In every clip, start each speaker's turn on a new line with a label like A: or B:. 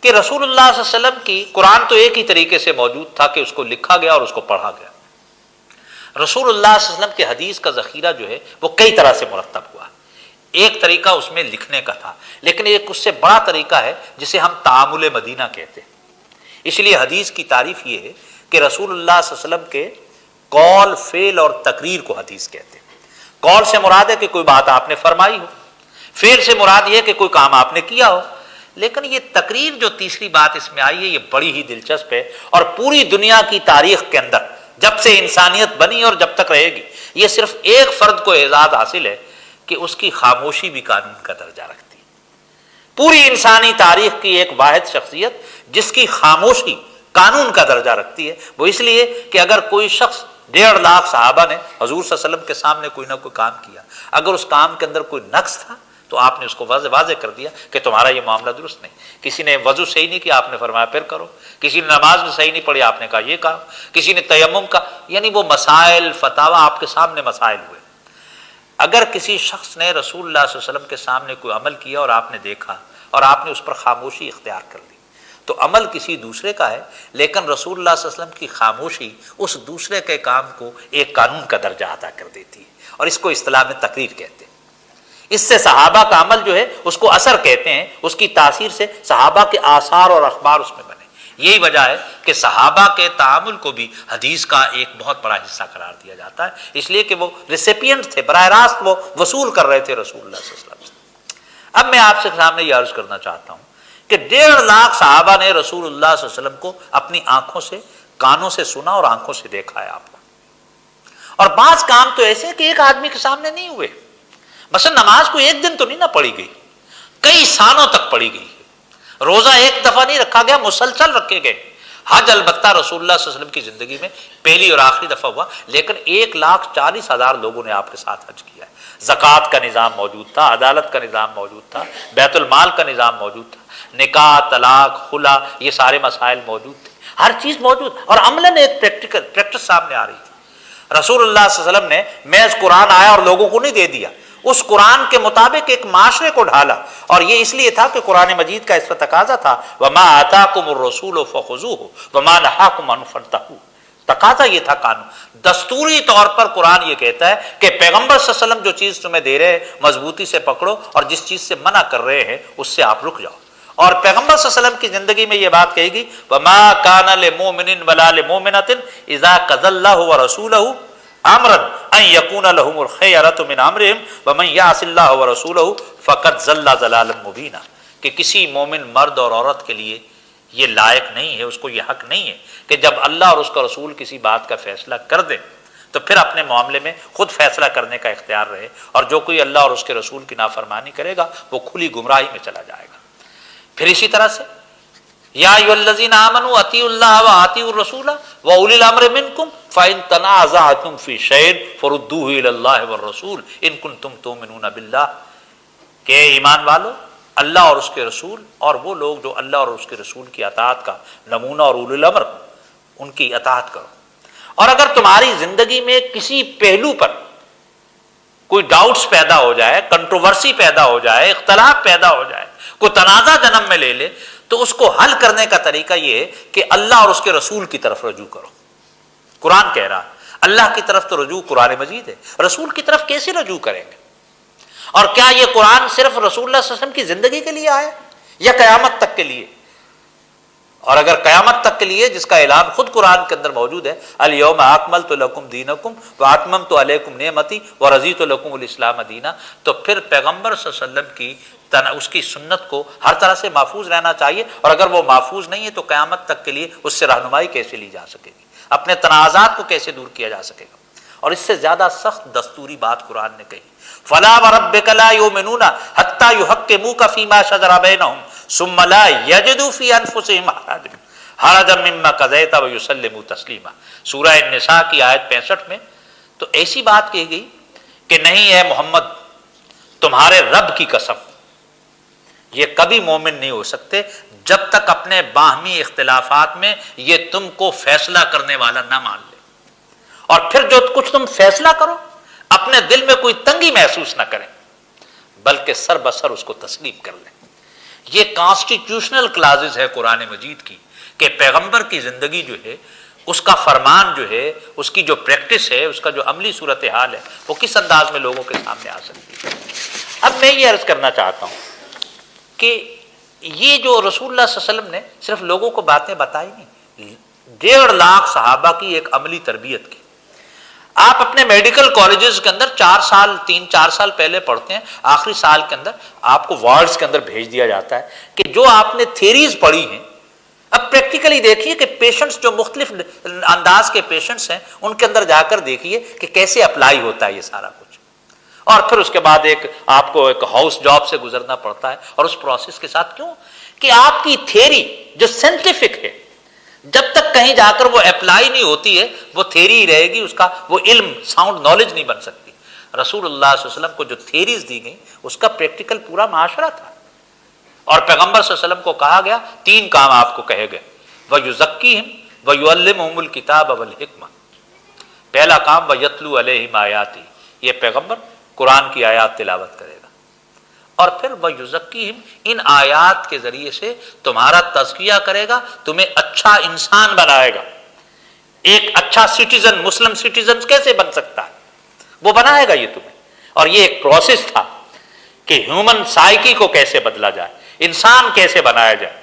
A: کہ رسول اللہ صلی اللہ علیہ وسلم کی قرآن تو ایک ہی طریقے سے موجود تھا کہ اس کو لکھا گیا اور اس کو پڑھا گیا. رسول اللہ صلی اللہ علیہ وسلم کے حدیث کا ذخیرہ جو ہے وہ کئی طرح سے مرتب ہوا. ایک طریقہ اس میں لکھنے کا تھا، لیکن ایک اس سے بڑا طریقہ ہے جسے ہم تعامل مدینہ کہتے ہیں. اس لیے حدیث کی تعریف یہ ہے کہ رسول اللہ صلی اللہ علیہ وسلم کے قول، فعل اور تقریر کو حدیث کہتے ہیں. قول سے مراد ہے کہ کوئی بات آپ نے فرمائی ہو، فعل سے مراد یہ ہے کہ کوئی کام آپ نے کیا ہو. لیکن یہ تقریر جو تیسری بات اس میں آئی ہے یہ بڑی ہی دلچسپ ہے، اور پوری دنیا کی تاریخ کے اندر جب سے انسانیت بنی اور جب تک رہے گی یہ صرف ایک فرد کو اعزاز حاصل ہے کہ اس کی خاموشی بھی قانون کا درجہ رکھتی ہے. پوری انسانی تاریخ کی ایک واحد شخصیت جس کی خاموشی قانون کا درجہ رکھتی ہے، وہ اس لیے کہ اگر کوئی شخص 1.5 لاکھ صحابہ نے حضور صلی اللہ علیہ وسلم کے سامنے کوئی نہ کوئی کام کیا، اگر اس کام کے اندر کوئی نقص تھا تو آپ نے اس کو واضح کر دیا کہ تمہارا یہ معاملہ درست نہیں. کسی نے وضو صحیح نہیں کیا، آپ نے فرمایا پھر کرو. کسی نے نماز میں صحیح نہیں پڑھی، آپ نے کہا یہ کہا. کسی نے تیمم کا، یعنی وہ مسائل فتاوا آپ کے سامنے مسائل ہوئے. اگر کسی شخص نے رسول اللہ صلی اللہ علیہ وسلم کے سامنے کوئی عمل کیا اور آپ نے دیکھا اور آپ نے اس پر خاموشی اختیار کر لی تو عمل کسی دوسرے کا ہے، لیکن رسول اللہ صلی اللہ علیہ وسلم کی خاموشی اس دوسرے کے کام کو ایک قانون کا درجہ عطا کر دیتی ہے، اور اس کو اصطلاح میں تقریر کہتے ہیں. اس سے صحابہ کا عمل جو ہے اس کو اثر کہتے ہیں، اس کی تاثیر سے صحابہ کے آثار اور اخبار اس میں بنے. یہی وجہ ہے کہ صحابہ کے تعامل کو بھی حدیث کا ایک بہت بڑا حصہ قرار دیا جاتا ہے، اس لیے کہ وہ ریسیپینٹ تھے، براہ راست وہ وصول کر رہے تھے رسول اللہ صلی اللہ علیہ وسلم. اب میں آپ سے سامنے یہ عرض کرنا چاہتا ہوں کہ 1.5 لاکھ صحابہ نے رسول اللہ صلی اللہ علیہ وسلم کو اپنی آنکھوں سے، کانوں سے سنا اور آنکھوں سے دیکھا ہے آپ کو. اور بعض کام تو ایسے کہ ایک آدمی کے سامنے نہیں ہوئے. مثلا نماز کو ایک دن تو نہیں نہ پڑھی گئی، کئی سالوں تک پڑھی گئی. روزہ ایک دفعہ نہیں رکھا گیا، مسلسل رکھے گئے. حج البتہ رسول اللہ صلی اللہ علیہ وسلم کی زندگی میں پہلی اور آخری دفعہ ہوا، لیکن 1,40,000 لوگوں نے آپ کے ساتھ حج کیا ہے. زکوٰۃ کا نظام موجود تھا، عدالت کا نظام موجود تھا، بیت المال کا نظام موجود تھا، نکاح، طلاق، خلا، یہ سارے مسائل موجود تھے. ہر چیز موجود، اور عملاً ایک پریکٹس سامنے آ رہی تھی. رسول اللہ صلی اللہ علیہ وسلم نے محض قرآن آیا اور لوگوں کو نہیں دے دیا، اس قرآن کے مطابق ایک معاشرے کو ڈھالا. اور یہ اس لیے تھا کہ قرآن مجید کا اس پر تقاضا تھا وَمَا آتَاكُمُ الرَّسُولُ فَخُذُوهُ وَمَا نَهَاكُمْ عَنْهُ فَانْتَهُوا. تقاضا یہ تھا قانون. دستوری طور پر قرآن یہ کہتا ہے کہ پیغمبر صلی اللہ علیہ وسلم جو چیز تمہیں دے رہے ہیں مضبوطی سے پکڑو، اور جس چیز سے منع کر رہے ہیں اس سے آپ رک جاؤ. اور پیغمبر صلی اللہ علیہ وسلم کی زندگی میں یہ بات کہے گی وَمَا كَانَ لِمُؤْمِنٍ وَلَا لِمُؤْمِنَةٍ إِذَا قَضَى اللَّهُ وَرَسُولُهُ امرا ان یکون لهم الخیرۃ من امرهم ومن یعص اللہ ورسولہ فقد ضل ضلالا مبینا. کہ کسی مومن مرد اور عورت کے لیے یہ لائق نہیں ہے، اس کو یہ حق نہیں ہے کہ جب اللہ اور اس کا رسول کسی بات کا فیصلہ کر دیں تو پھر اپنے معاملے میں خود فیصلہ کرنے کا اختیار رہے، اور جو کوئی اللہ اور اس کے رسول کی نافرمانی کرے گا وہ کھلی گمراہی میں چلا جائے گا. پھر اسی طرح سے یا ایھا الذین آمنوا اطیعوا اللہ واطیعوا الرسول واولی الامر منکم فإن تنازعتم فی شیء فردوہ الی اللہ والرسول ان کنتم تؤمنون باللہ. کہ ایمان والو، اللہ اور اس کے رسول اور وہ لوگ جو اللہ اور اس کے رسول کی اطاعت کا نمونہ اور اولی الامر ان کی اطاعت کرو. اور اگر تمہاری زندگی میں کسی پہلو پر کوئی ڈاؤٹس پیدا ہو جائے، کنٹروورسی پیدا ہو جائے، اختلاف پیدا ہو جائے، کوئی تنازع جنم میں لے لے، تو اس کو حل کرنے کا طریقہ یہ ہے کہ اللہ اور اس کے رسول کی طرف رجوع کرو. قرآن کہہ رہا اللہ کی طرف تو رجوع قرآن مجید ہے، رسول کی طرف کیسے رجوع کریں گے؟ اور کیا یہ قرآن صرف رسول اللہ صلی اللہ علیہ وسلم کی زندگی کے لیے آیا یا قیامت تک کے لیے؟ اور اگر قیامت تک کے لیے، جس کا اعلان خود قرآن کے اندر موجود ہے الیوم اکملت لکم دینکم واتممت علیکم نعمتی ورضیت لکم الاسلام دینا، تو پھر پیغمبر صلی اللہ علیہ وسلم کی اس کی سنت کو ہر طرح سے محفوظ رہنا چاہیے. اور اگر وہ محفوظ نہیں ہے تو قیامت تک کے لیے اس سے رہنمائی کیسے لی جا سکے گی، اپنے تنازعات کو کیسے دور کیا جا سکے گا؟ اور اس سے زیادہ سخت دستوری بات قرآن نے کہی فلا وربک لا یؤمنون حتی یحکموک فیما شجر بینہم ثم لا یجدوا فی انفسہم حرجا مما قضیت ویسلموا تسلیما. سورہ النساء کی آیت 65 میں تو ایسی بات کہی گئی کہ نہیں اے محمد، تمہارے رب کی قسم یہ کبھی مومن نہیں ہو سکتے جب تک اپنے باہمی اختلافات میں یہ تم کو فیصلہ کرنے والا نہ مان لے، اور پھر جو کچھ تم فیصلہ کرو اپنے دل میں کوئی تنگی محسوس نہ کریں بلکہ سر بسر اس کو تسلیم کر لیں. یہ کانسٹیٹیوشنل کلازز ہے قرآن مجید کی کہ پیغمبر کی زندگی جو ہے، اس کا فرمان جو ہے، اس کی جو پریکٹس ہے، اس کا جو عملی صورتحال ہے، وہ کس انداز میں لوگوں کے سامنے آ سکتی ہے۔ اب میں یہ عرض کرنا چاہتا ہوں کہ یہ جو رسول اللہ صلی اللہ علیہ وسلم نے صرف لوگوں کو باتیں بتائی نہیں، 1.5 لاکھ صحابہ کی ایک عملی تربیت کی۔ آپ اپنے میڈیکل کالجز کے اندر 3-4 سال پہلے پڑھتے ہیں، آخری سال کے اندر آپ کو وارڈز کے اندر بھیج دیا جاتا ہے کہ جو آپ نے تھیریز پڑھی ہیں، اب پریکٹیکلی دیکھیے کہ پیشنٹس جو مختلف انداز کے پیشنٹس ہیں ان کے اندر جا کر دیکھیے کہ کیسے اپلائی ہوتا ہے یہ سارا کچھ، اور پھر اس کے بعد آپ کو ایک ہاؤس جاب سے گزرنا پڑتا ہے، اور اس پروسیس کے ساتھ کیوں کہ آپ کی تھیری جو سائنٹیفک ہے جب تک کہیں جا کر وہ اپلائی نہیں ہوتی ہے وہ تھیری ہی رہے گی، اس کا وہ علم ساؤنڈ نالج نہیں بن سکتی۔ رسول اللہ صلی اللہ علیہ وسلم کو جو تھیریز دی گئی اس کا پریکٹیکل پورا معاشرہ تھا، اور پیغمبر صلی اللہ علیہ وسلم کو کہا گیا 3 کام آپ کو کہے گئے، وَيُزَكِّيهِمْ وَيُعَلِّمُهُمُ الْكِتَابَ وَالْحِكْمَةَ، پہلا کام وَيَتْلُو عَلَيْهِمْ آيَاتِهِ، یہ پیغمبر قرآن کی آیات تلاوت کرے گا، اور پھر وَيُزَكِّيهِمْ، ان آیات کے ذریعے سے تمہارا تزکیہ کرے گا، تمہیں اچھا انسان بنائے گا، ایک اچھا سٹیزن، مسلم سٹیزن کیسے بن سکتا ہے وہ بنائے گا یہ تمہیں۔ اور یہ ایک پروسیس تھا کہ ہیومن سائیکی کو کیسے بدلا جائے، انسان کیسے بنایا جائے،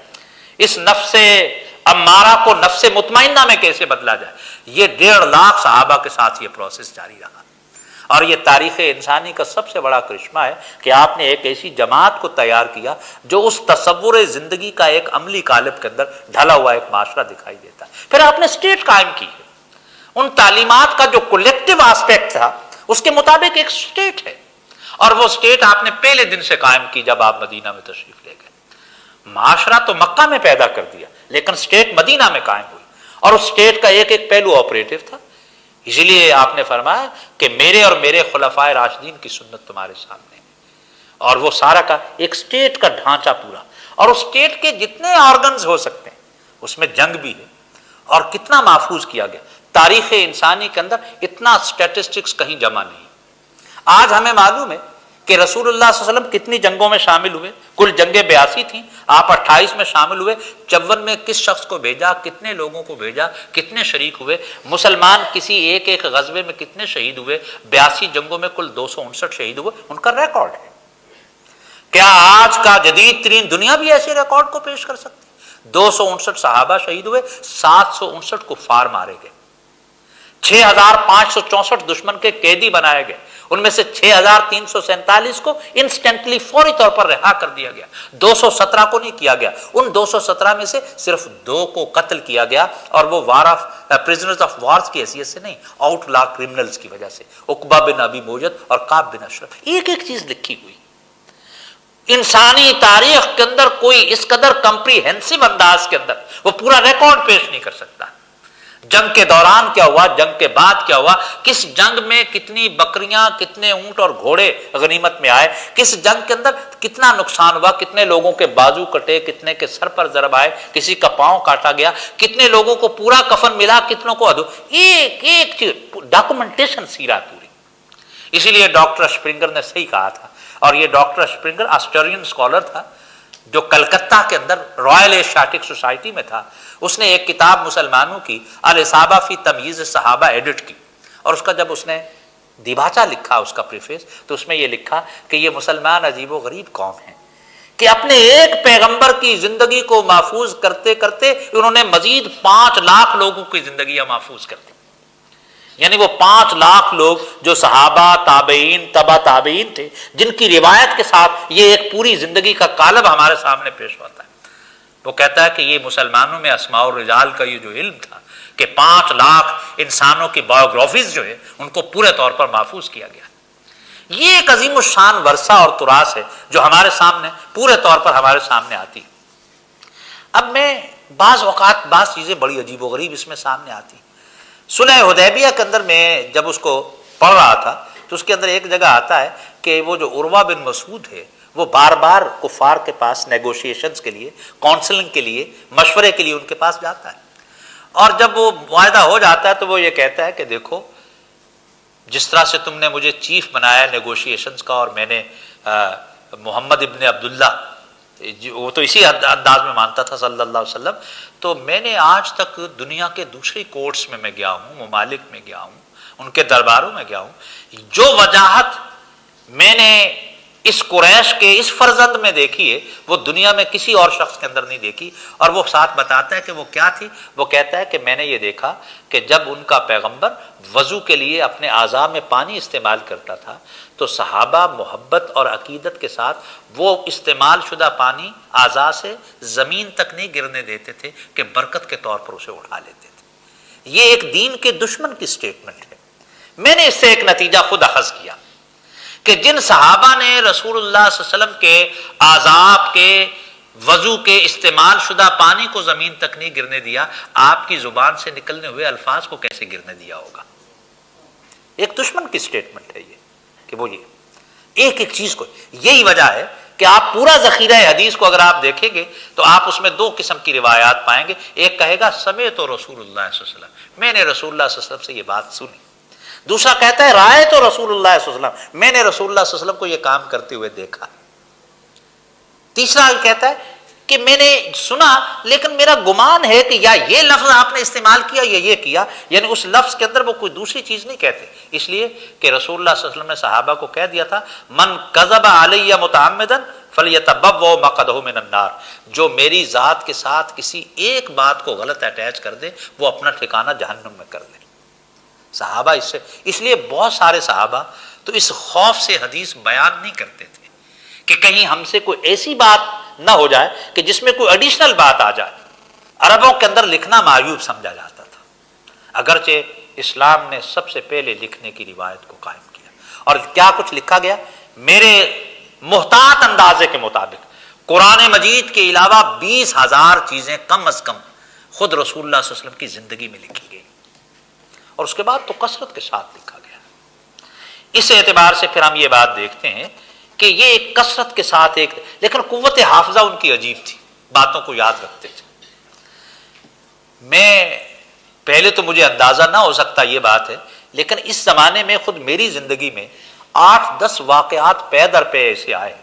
A: اس نفس امارہ کو نفس مطمئنہ میں کیسے بدلا جائے۔ یہ 1.5 لاکھ صحابہ کے ساتھ یہ پروسیس جاری رہا، اور یہ تاریخ انسانی کا سب سے بڑا کرشمہ ہے کہ آپ نے ایک ایسی جماعت کو تیار کیا جو اس تصور زندگی کا ایک عملی قالب کے اندر ڈھلا ہوا ایک معاشرہ دکھائی دیتا ہے۔ پھر آپ نے اسٹیٹ قائم کی ہے، ان تعلیمات کا جو کولیکٹیو آسپیکٹ تھا اس کے مطابق ایک اسٹیٹ ہے، اور وہ اسٹیٹ آپ نے پہلے دن سے قائم کی جب آپ مدینہ میں تشریف لے گئے۔ معاشرہ تو مکہ میں پیدا کر دیا لیکن اسٹیٹ مدینہ میں قائم ہوئی، اور اس اسٹیٹ کا ایک ایک پہلو آپریٹو تھا۔ اسی لیے آپ نے فرمایا کہ میرے اور میرے خلفائے راشدین کی سنت تمہارے سامنے ہے، اور وہ سارا کا ایک اسٹیٹ کا ڈھانچہ پورا، اور اس اسٹیٹ کے جتنے آرگنز ہو سکتے ہیں اس میں جنگ بھی ہے، اور کتنا محفوظ کیا گیا۔ تاریخ انسانی کے اندر اتنا اسٹیٹسٹکس کہیں جمع نہیں۔ آج ہمیں معلوم ہے کہ رسول اللہ صلی اللہ علیہ وسلم کتنی جنگوں میں شامل ہوئے، کل جنگیں 82 تھیں، آپ 28 میں شامل ہوئے، 54 میں کس شخص کو بھیجا، کتنے لوگوں کو بھیجا، کتنے شریک ہوئے، مسلمان کسی ایک غزوے میں کتنے شہید ہوئے، 82 جنگوں میں کل 259 شہید ہوئے، ان کا ریکارڈ ہے۔ کیا آج کا جدید ترین دنیا بھی ایسے ریکارڈ کو پیش کر سکتی؟ 259 صحابہ شہید ہوئے، 759 کفار مارے گئے، 6564 دشمن کے قیدی بنائے گئے، ان میں سے 6347 کو انسٹنٹلی فوری طور پر رہا کر دیا گیا، 217 کو نہیں کیا گیا، ان 217 میں سے صرف 2 کو قتل کیا گیا، اور وہ پرزنرز آف وارز کی حیثیت سے نہیں، آؤٹ لا کرمنلز کی وجہ سے، عقبہ بن ابی معیط اور کعب بن اشرف۔ ایک ایک چیز لکھی ہوئی، انسانی تاریخ کے اندر کوئی اس قدر کمپریہنسو انداز کے اندر وہ پورا ریکارڈ پیش نہیں کر سکتا۔ جنگ کے دوران کیا ہوا، جنگ کے بعد کیا ہوا، کس جنگ میں کتنی بکریاں، کتنے اونٹ اور گھوڑے غنیمت میں آئے، کس جنگ کے اندر کتنا نقصان ہوا، کتنے لوگوں کے بازو کٹے، کتنے کے سر پر ضرب آئے، کسی کا پاؤں کاٹا گیا، کتنے لوگوں کو پورا کفن ملا، کتنوں کو ایک ایک چیز ڈاکومنٹیشن سیرا پوری۔ اسی لیے ڈاکٹر اشپرنگر نے صحیح کہا تھا، اور یہ ڈاکٹر اشپرنگر آسٹریلین اسکالر تھا جو کلکتہ کے اندر رائل ایشیاٹک سوسائٹی میں تھا۔ اس نے ایک کتاب مسلمانوں کی الاصابہ فی تمییز صحابہ ایڈٹ کی، اور اس کا جب اس نے دیباچہ لکھا، اس کا پریفیس، تو اس میں یہ لکھا کہ یہ مسلمان عجیب و غریب قوم ہیں کہ اپنے ایک پیغمبر کی زندگی کو محفوظ کرتے کرتے انہوں نے مزید 5 لاکھ لوگوں کی زندگیاں محفوظ کر دی۔ یعنی وہ 5 لاکھ لوگ جو صحابہ، تابعین، تبع تابعین تھے، جن کی روایت کے ساتھ یہ ایک پوری زندگی کا قالب ہمارے سامنے پیش ہوتا ہے۔ وہ کہتا ہے کہ یہ مسلمانوں میں اسماء الرجال کا یہ جو علم تھا کہ 5 لاکھ انسانوں کی بایوگرافیز جو ہے ان کو پورے طور پر محفوظ کیا گیا۔ یہ ایک عظیم الشان ورثہ اور تراث ہے جو ہمارے سامنے پورے طور پر ہمارے سامنے آتی۔ اب میں بعض اوقات بعض چیزیں بڑی عجیب و غریب اس میں سامنے آتی۔ صلح حدیبیہ کے اندر میں جب اس کو پڑھ رہا تھا تو اس کے اندر ایک جگہ آتا ہے کہ وہ جو عروہ بن مسعود ہے وہ بار بار کفار کے پاس نیگوشیشنز کے لیے، کونسلنگ کے لیے، مشورے کے لیے ان کے پاس جاتا ہے، اور جب وہ معاہدہ ہو جاتا ہے تو وہ یہ کہتا ہے کہ دیکھو جس طرح سے تم نے مجھے چیف بنایا نیگوشیشنز کا، اور میں نے محمد ابن عبداللہ وہ تو اسی انداز میں مانتا تھا صلی اللہ علیہ وسلم. تو میں نے آج تک دنیا کے دوسری کورٹس میں گیا ہوں، ممالک میں گیا ہوں، ان کے درباروں میں گیا ہوں، جو وجاہت میں نے اس قریش کے اس فرزند میں دیکھی ہے وہ دنیا میں کسی اور شخص کے اندر نہیں دیکھی. اور وہ ساتھ بتاتا ہے کہ وہ کیا تھی. وہ کہتا ہے کہ میں نے یہ دیکھا کہ جب ان کا پیغمبر وضو کے لیے اپنے اعضاء میں پانی استعمال کرتا تھا تو صحابہ محبت اور عقیدت کے ساتھ وہ استعمال شدہ پانی اعضاء سے زمین تک نہیں گرنے دیتے تھے کہ برکت کے طور پر اسے اٹھا لیتے تھے. یہ ایک دین کے دشمن کی سٹیٹمنٹ ہے. میں نے اس سے ایک نتیجہ خود اخذ کیا کہ جن صحابہ نے رسول اللہ صلی اللہ علیہ وسلم کے اعضاء کے وضو کے استعمال شدہ پانی کو زمین تک نہیں گرنے دیا، آپ کی زبان سے نکلنے ہوئے الفاظ کو کیسے گرنے دیا ہوگا؟ ایک دشمن کی سٹیٹمنٹ ہے یہ کہ وہ یہ ایک ایک چیز کو. یہی وجہ ہے کہ آپ پورا ذخیرہ حدیث کو اگر آپ دیکھیں گے تو آپ اس میں دو قسم کی روایات پائیں گے. ایک کہے گا سمعت رسول اللہ صلی اللہ علیہ وسلم، میں نے رسول اللہ صلی اللہ علیہ وسلم سے یہ بات سنی. دوسرا کہتا ہے رائے تو رسول اللہ صلی اللہ علیہ وسلم، میں نے رسول اللہ صلی اللہ علیہ وسلم کو یہ کام کرتے ہوئے دیکھا. تیسرا کہتا ہے کہ میں نے سنا لیکن میرا گمان ہے کہ یا یہ لفظ آپ نے استعمال کیا یا یہ کیا، یعنی اس لفظ کے اندر وہ کوئی دوسری چیز نہیں کہتے. اس لیے کہ رسول اللہ صلی اللہ علیہ وسلم نے صحابہ کو کہہ دیا تھا من کذب علی متعمدا فلیتبوأ مقعدہ من النار، جو میری ذات کے ساتھ کسی ایک بات کو غلط اٹیچ کر دے وہ اپنا ٹھکانہ جہنم میں کر دے. صحابہ اس لیے بہت سارے صحابہ تو اس خوف سے حدیث بیان نہیں کرتے تھے کہ کہیں ہم سے کوئی ایسی بات نہ ہو جائے کہ جس میں کوئی ایڈیشنل بات آ جائے. عربوں کے اندر لکھنا معیوب سمجھا جاتا تھا، اگرچہ اسلام نے سب سے پہلے لکھنے کی روایت کو قائم کیا. اور کیا کچھ لکھا گیا؟ میرے محتاط اندازے کے مطابق قرآن مجید کے علاوہ 20,000 چیزیں کم از کم خود رسول اللہ صلی اللہ علیہ وسلم کی زندگی میں لکھی گئی، اور اس کے بعد تو کثرت کے ساتھ لکھا گیا. اس اعتبار سے پھر ہم یہ بات دیکھتے ہیں کہ یہ ایک کثرت کے ساتھ ایک، لیکن قوت حافظہ ان کی عجیب تھی، باتوں کو یاد رکھتے تھے. میں پہلے تو مجھے اندازہ نہ ہو سکتا یہ بات ہے، لیکن اس زمانے میں خود میری زندگی میں 8-10 واقعات پے در پے ایسے آئے.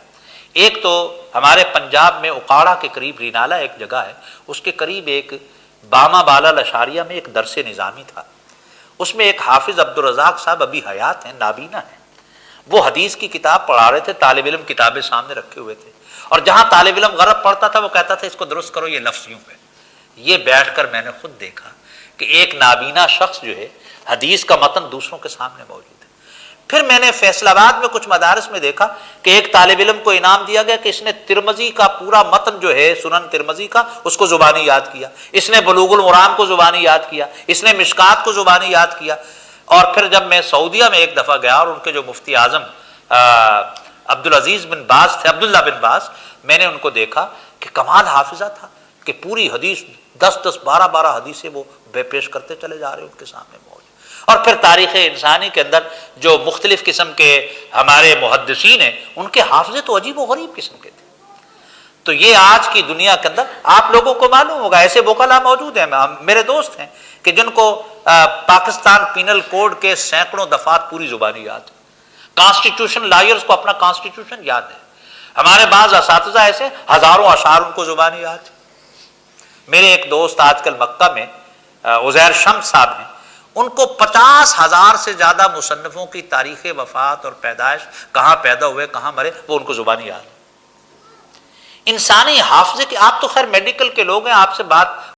A: ایک تو ہمارے پنجاب میں اکاڑا کے قریب رینالہ ایک جگہ ہے، اس کے قریب ایک باما بالا لشاریہ میں ایک درس نظامی تھا. اس میں ایک حافظ عبدالرزاق صاحب ابھی حیات ہیں، نابینا ہیں. وہ حدیث کی کتاب پڑھا رہے تھے، طالب علم کتابیں سامنے رکھے ہوئے تھے، اور جہاں طالب علم غلط پڑھتا تھا وہ کہتا تھا اس کو درست کرو، یہ لفظ یوں ہے. یہ بیٹھ کر میں نے خود دیکھا کہ ایک نابینا شخص جو ہے حدیث کا متن دوسروں کے سامنے موجود ہے. پھر میں نے فیصل آباد میں کچھ مدارس میں دیکھا کہ ایک طالب علم کو انعام دیا گیا کہ اس نے ترمذی کا پورا متن جو ہے سنن ترمذی کا اس کو زبانی یاد کیا، اس نے بلوغ المرام کو زبانی یاد کیا، اس نے مشکات کو زبانی یاد کیا. اور پھر جب میں سعودیہ میں ایک دفعہ گیا اور ان کے جو مفتی اعظم عبدالعزیز بن باز تھے، عبداللہ بن باز، میں نے ان کو دیکھا کہ کمال حافظہ تھا کہ پوری حدیث 10-10 12-12 حدیثیں وہ بے پیش کرتے چلے جا رہے ان کے سامنے موجود. اور پھر تاریخ انسانی کے اندر جو مختلف قسم کے ہمارے محدثین ہیں ان کے حافظے تو عجیب و غریب قسم کے تھے. تو یہ آج کی دنیا کے اندر آپ لوگوں کو معلوم ہوگا ایسے وکلا موجود ہیں، میرے دوست ہیں کہ جن کو پاکستان پینل کوڈ کے سینکڑوں دفعات پوری زبانی یاد ہے. کانسٹیٹیوشن لائرز کو اپنا کانسٹیٹیوشن یاد ہے. ہمارے بعض اساتذہ ایسے ہزاروں اشعار ان کو زبانی یاد ہے. میرے ایک دوست آج کل مکہ میں عزیر شمس صاحب ہیں، ان کو 50,000 سے زیادہ مصنفوں کی تاریخ وفات اور پیدائش، کہاں پیدا ہوئے کہاں مرے، وہ ان کو زبانی یاد ہے. انسانی حافظے کے آپ تو خیر میڈیکل کے لوگ ہیں، آپ سے بات